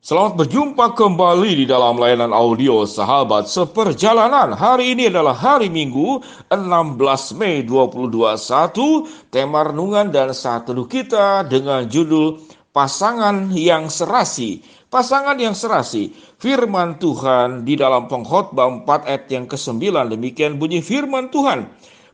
Selamat berjumpa kembali di dalam layanan audio Sahabat Seperjalanan. Hari ini adalah hari Minggu 16 Mei 2021. Tema renungan dan saat teduh kita dengan judul Pasangan yang Serasi. Pasangan yang serasi. Firman Tuhan di dalam Pengkhotbah 4 ayat yang ke-9. Demikian bunyi firman Tuhan.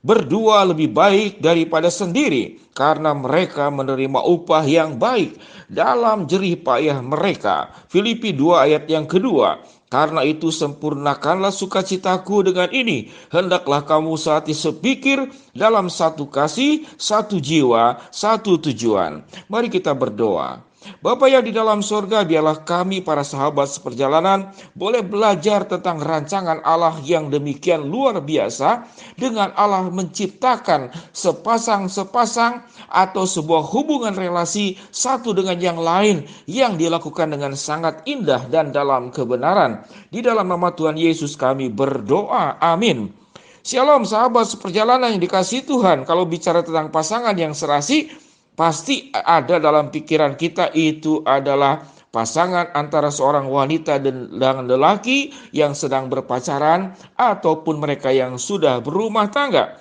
Berdua lebih baik daripada sendiri, karena mereka menerima upah yang baik dalam jerih payah mereka. Filipi 2 ayat yang kedua. Karena itu sempurnakanlah sukacitaku dengan ini. Hendaklah kamu sehati sepikir, dalam satu kasih, satu jiwa, satu tujuan. Mari kita berdoa. Bapa yang di dalam sorga, biarlah kami para sahabat seperjalanan boleh belajar tentang rancangan Allah yang demikian luar biasa, dengan Allah menciptakan sepasang-sepasang atau sebuah hubungan relasi satu dengan yang lain yang dilakukan dengan sangat indah dan dalam kebenaran. Di dalam nama Tuhan Yesus kami berdoa, amin. Shalom sahabat seperjalanan yang dikasihi Tuhan. Kalau bicara tentang pasangan yang serasi, pasti ada dalam pikiran kita itu adalah pasangan antara seorang wanita dan lelaki yang sedang berpacaran ataupun mereka yang sudah berumah tangga.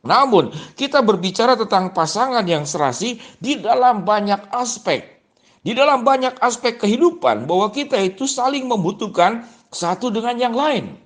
Namun kita berbicara tentang pasangan yang serasi di dalam banyak aspek. Di dalam banyak aspek kehidupan bahwa kita itu saling membutuhkan satu dengan yang lain.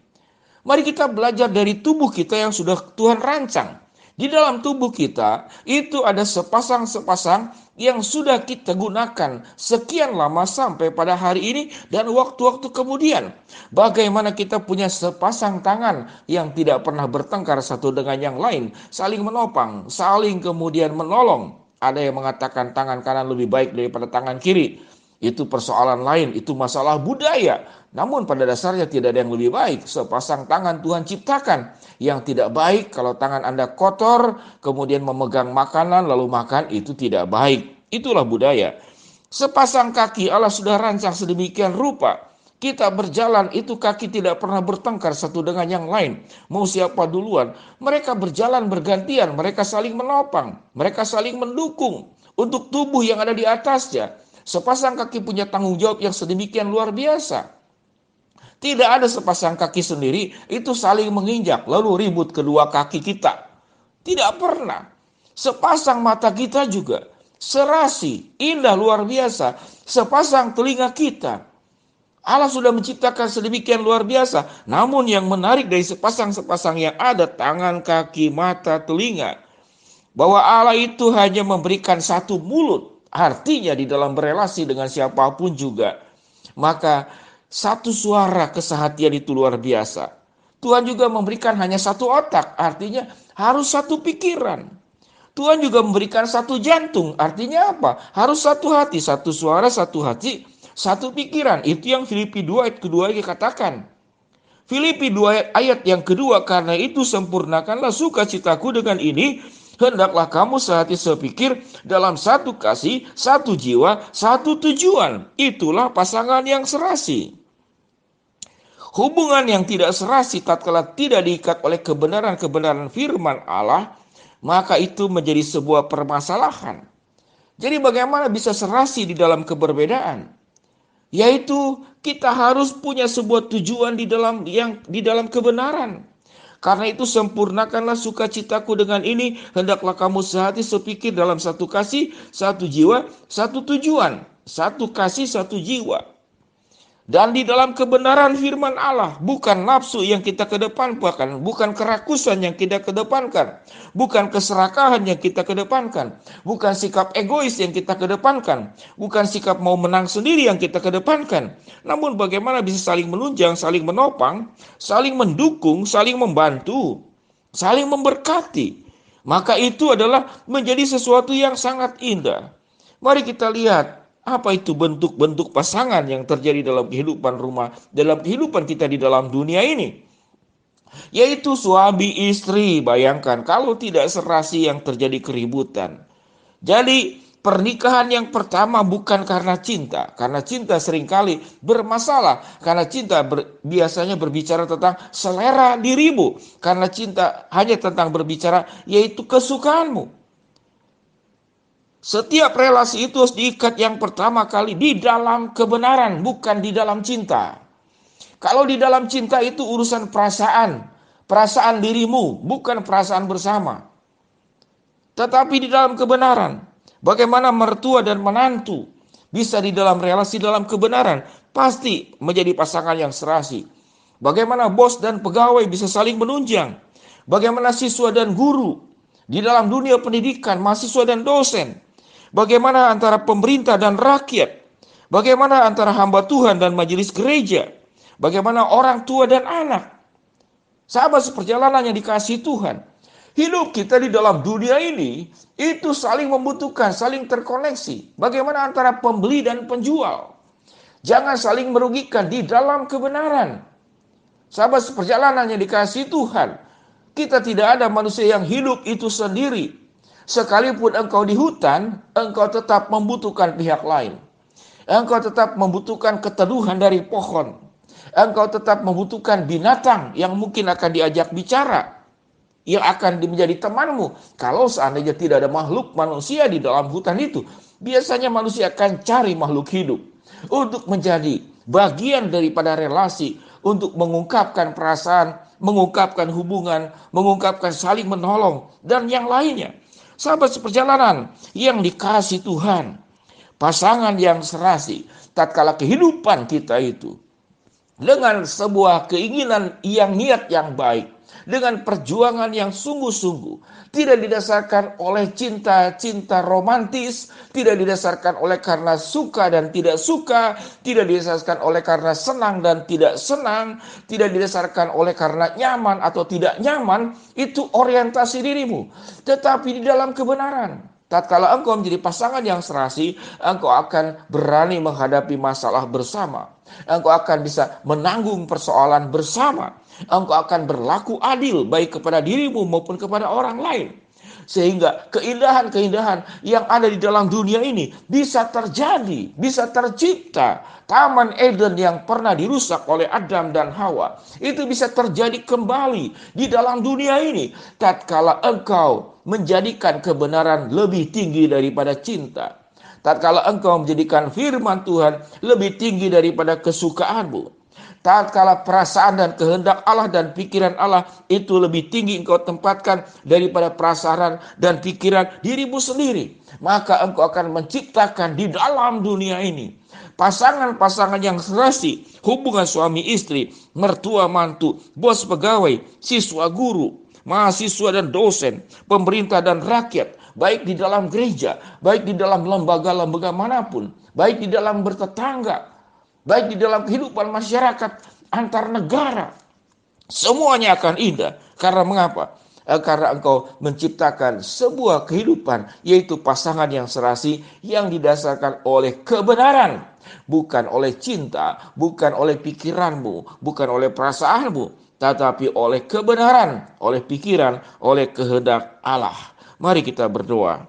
Mari kita belajar dari tubuh kita yang sudah Tuhan rancang. Di dalam tubuh kita itu ada sepasang-sepasang yang sudah kita gunakan sekian lama sampai pada hari ini dan waktu-waktu kemudian. Bagaimana kita punya sepasang tangan yang tidak pernah bertengkar satu dengan yang lain, saling menopang, saling kemudian menolong. Ada yang mengatakan tangan kanan lebih baik daripada tangan kiri. Itu persoalan lain, itu masalah budaya. Namun pada dasarnya tidak ada yang lebih baik. Sepasang tangan Tuhan ciptakan. Yang tidak baik kalau tangan Anda kotor, kemudian memegang makanan lalu makan, itu tidak baik. Itulah budaya. Sepasang kaki Allah sudah rancang sedemikian rupa. Kita berjalan itu kaki tidak pernah bertengkar satu dengan yang lain. Mau siapa duluan? Mereka berjalan bergantian, mereka saling menopang, mereka saling mendukung untuk tubuh yang ada di atasnya. Sepasang kaki punya tanggung jawab yang sedemikian luar biasa. Tidak ada sepasang kaki sendiri itu saling menginjak lalu ribut kedua kaki kita. Tidak pernah. Sepasang mata kita juga serasi, indah luar biasa. Sepasang telinga kita, Allah sudah menciptakan sedemikian luar biasa. Namun yang menarik dari sepasang-sepasang yang ada, tangan, kaki, mata, telinga, bahwa Allah itu hanya memberikan satu mulut. Artinya di dalam berelasi dengan siapapun juga, maka satu suara kesehatian itu luar biasa. Tuhan juga memberikan hanya satu otak, artinya harus satu pikiran. Tuhan juga memberikan satu jantung, artinya apa? Harus satu hati, satu suara, satu hati, satu pikiran. Itu yang Filipi 2 ayat kedua dikatakan. Filipi 2 ayat yang kedua, karena itu sempurnakanlah sukacitaku dengan ini. Hendaklah kamu sehati sepikir, dalam satu kasih, satu jiwa, satu tujuan. Itulah pasangan yang serasi. Hubungan yang tidak serasi tatkala tidak diikat oleh kebenaran-kebenaran firman Allah, maka itu menjadi sebuah permasalahan. Jadi bagaimana bisa serasi di dalam keberbedaan? Yaitu kita harus punya sebuah tujuan di dalam kebenaran. Karena itu sempurnakanlah sukacitaku dengan ini. Hendaklah kamu sehati sepikir, dalam satu kasih, satu jiwa, satu tujuan. Satu kasih, satu jiwa. Dan di dalam kebenaran firman Allah, bukan nafsu yang kita kedepankan, bukan kerakusan yang kita kedepankan, bukan keserakahan yang kita kedepankan, bukan sikap egois yang kita kedepankan, bukan sikap mau menang sendiri yang kita kedepankan. Namun bagaimana bisa saling menunjang, saling menopang, saling mendukung, saling membantu, saling memberkati. Maka itu adalah menjadi sesuatu yang sangat indah. Mari kita lihat apa itu bentuk-bentuk pasangan yang terjadi dalam kehidupan dalam kehidupan kita di dalam dunia ini. Yaitu suami istri. Bayangkan kalau tidak serasi yang terjadi keributan. Jadi pernikahan yang pertama bukan karena cinta. Karena cinta seringkali bermasalah. Karena cinta biasanya berbicara tentang selera dirimu. Karena cinta hanya tentang berbicara yaitu kesukaanmu. Setiap relasi itu harus diikat yang pertama kali di dalam kebenaran, bukan di dalam cinta. Kalau di dalam cinta itu urusan perasaan, perasaan dirimu, bukan perasaan bersama. Tetapi di dalam kebenaran, bagaimana mertua dan menantu bisa di dalam relasi dalam kebenaran, pasti menjadi pasangan yang serasi. Bagaimana bos dan pegawai bisa saling menunjang. Bagaimana siswa dan guru di dalam dunia pendidikan, mahasiswa dan dosen. Bagaimana antara pemerintah dan rakyat. Bagaimana antara hamba Tuhan dan majelis gereja. Bagaimana orang tua dan anak. Sahabat seperjalanan yang dikasihi Tuhan. Hidup kita di dalam dunia ini itu saling membutuhkan, saling terkoneksi. Bagaimana antara pembeli dan penjual. Jangan saling merugikan di dalam kebenaran. Sahabat seperjalanan yang dikasihi Tuhan. Kita tidak ada manusia yang hidup itu sendiri. Sekalipun engkau di hutan, engkau tetap membutuhkan pihak lain. Engkau tetap membutuhkan keteduhan dari pohon. Engkau tetap membutuhkan binatang yang mungkin akan diajak bicara, yang akan menjadi temanmu. Kalau seandainya tidak ada makhluk manusia di dalam hutan itu, biasanya manusia akan cari makhluk hidup untuk menjadi bagian daripada relasi, untuk mengungkapkan perasaan, mengungkapkan hubungan, mengungkapkan saling menolong, dan yang lainnya. Sahabat seperjalanan yang dikasihi Tuhan, pasangan yang serasi, tatkala kehidupan kita itu dengan sebuah keinginan yang niat yang baik, dengan perjuangan yang sungguh-sungguh, tidak didasarkan oleh cinta romantis, tidak didasarkan oleh karena suka dan tidak suka, tidak didasarkan oleh karena senang dan tidak senang, tidak didasarkan oleh karena nyaman atau tidak nyaman, itu orientasi dirimu, tetapi di dalam kebenaran. Tatkala engkau menjadi pasangan yang serasi, engkau akan berani menghadapi masalah bersama. Engkau akan bisa menanggung persoalan bersama. Engkau akan berlaku adil baik kepada dirimu maupun kepada orang lain. Sehingga keindahan-keindahan yang ada di dalam dunia ini bisa terjadi, bisa tercipta. Taman Eden yang pernah dirusak oleh Adam dan Hawa, itu bisa terjadi kembali di dalam dunia ini tatkala engkau menjadikan kebenaran lebih tinggi daripada cinta. Tatkala engkau menjadikan firman Tuhan lebih tinggi daripada kesukaanmu. Tatkala perasaan dan kehendak Allah dan pikiran Allah itu lebih tinggi engkau tempatkan daripada perasaan dan pikiran dirimu sendiri, maka engkau akan menciptakan di dalam dunia ini pasangan-pasangan yang serasi, hubungan suami istri, mertua mantu, bos pegawai, siswa guru, mahasiswa dan dosen, pemerintah dan rakyat, baik di dalam gereja, baik di dalam lembaga-lembaga manapun, baik di dalam bertetangga, baik di dalam kehidupan masyarakat antar negara. Semuanya akan indah. Karena mengapa? Karena engkau menciptakan sebuah kehidupan, yaitu pasangan yang serasi yang didasarkan oleh kebenaran, bukan oleh cinta, bukan oleh pikiranmu, bukan oleh perasaanmu, tetapi oleh kebenaran, oleh pikiran, oleh kehendak Allah. Mari kita berdoa.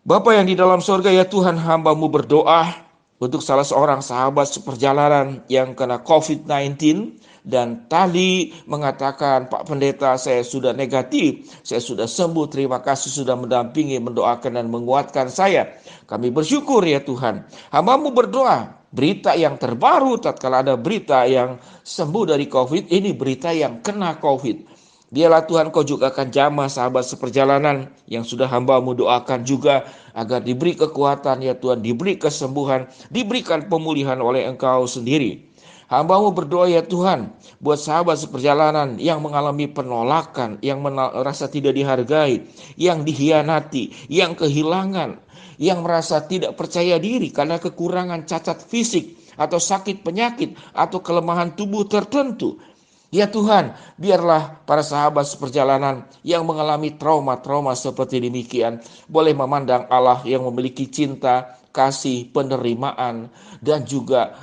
Bapa yang di dalam sorga, ya Tuhan, hamba-Mu berdoa untuk salah seorang sahabat seperjalanan yang kena COVID-19 dan tadi mengatakan, Pak Pendeta, saya sudah negatif, saya sudah sembuh, terima kasih sudah mendampingi, mendoakan dan menguatkan saya. Kami bersyukur ya Tuhan. Hamba-Mu berdoa, berita yang terbaru tatkala ada berita yang sembuh dari COVID, ini berita yang kena COVID. Biarlah Tuhan Kau juga akan jamah sahabat seperjalanan yang sudah hamba-Mu doakan juga agar diberi kekuatan ya Tuhan, diberi kesembuhan, diberikan pemulihan oleh Engkau sendiri. Hamba-Mu berdoa ya Tuhan buat sahabat seperjalanan yang mengalami penolakan, yang merasa tidak dihargai, yang dihianati, yang kehilangan, yang merasa tidak percaya diri karena kekurangan cacat fisik atau sakit penyakit atau kelemahan tubuh tertentu. Ya Tuhan, biarlah para sahabat seperjalanan yang mengalami trauma-trauma seperti demikian boleh memandang Allah yang memiliki cinta, kasih, penerimaan, dan juga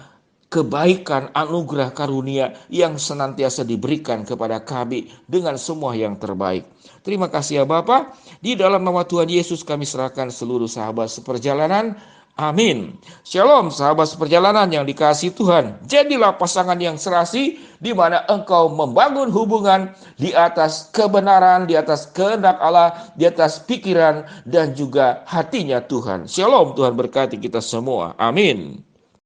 kebaikan, anugerah karunia yang senantiasa diberikan kepada kami dengan semua yang terbaik. Terima kasih ya Bapa. Di dalam nama Tuhan Yesus kami serahkan seluruh sahabat seperjalanan. Amin. Shalom sahabat seperjalanan yang dikasihi Tuhan. Jadilah pasangan yang serasi di mana engkau membangun hubungan di atas kebenaran, di atas kehendak Allah, di atas pikiran dan juga hatinya Tuhan. Shalom, Tuhan berkati kita semua. Amin.